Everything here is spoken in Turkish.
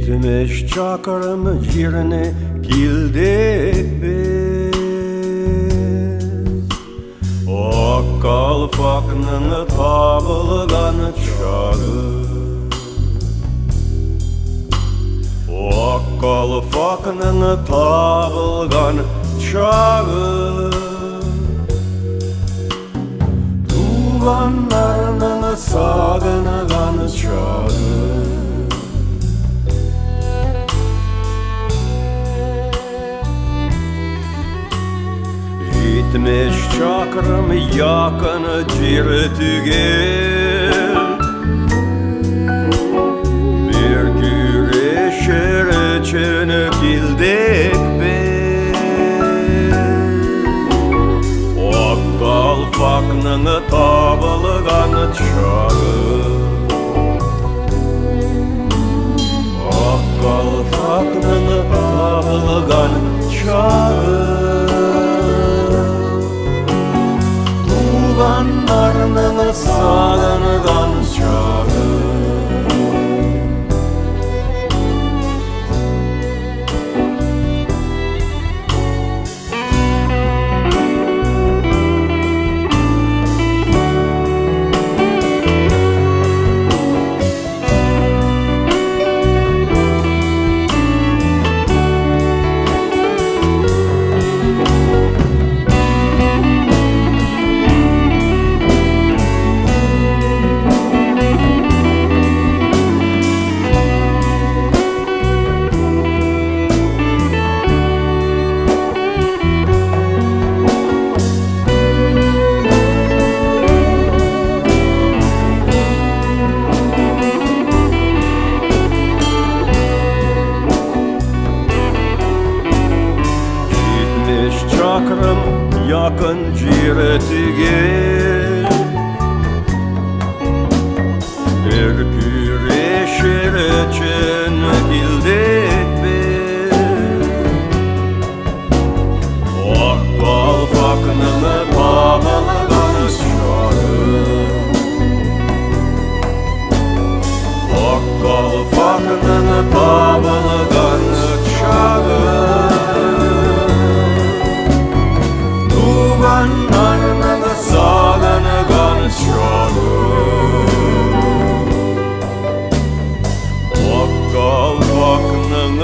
70 çakırım yerine geldik biz. O kalfaknın tabılgan çağı, o kalfaknın tabılgan çağı, tuğanlarının sağınıgan çağı. 70 çakırım yakın cirtügel, bir güreşir için geldik biz. O kalfaknın tabılgan çağı, o kalfaknın tabılgan çağı, tuğanlarının sağınıgan çağı. Çakırım yakın cirtügel, bir güreşir için geldik biz. O kalfaknın tabılgan çağı, o kalfaknın tabılgan çağı, tuğanlarının sağınıgan çağı. O kalfaknın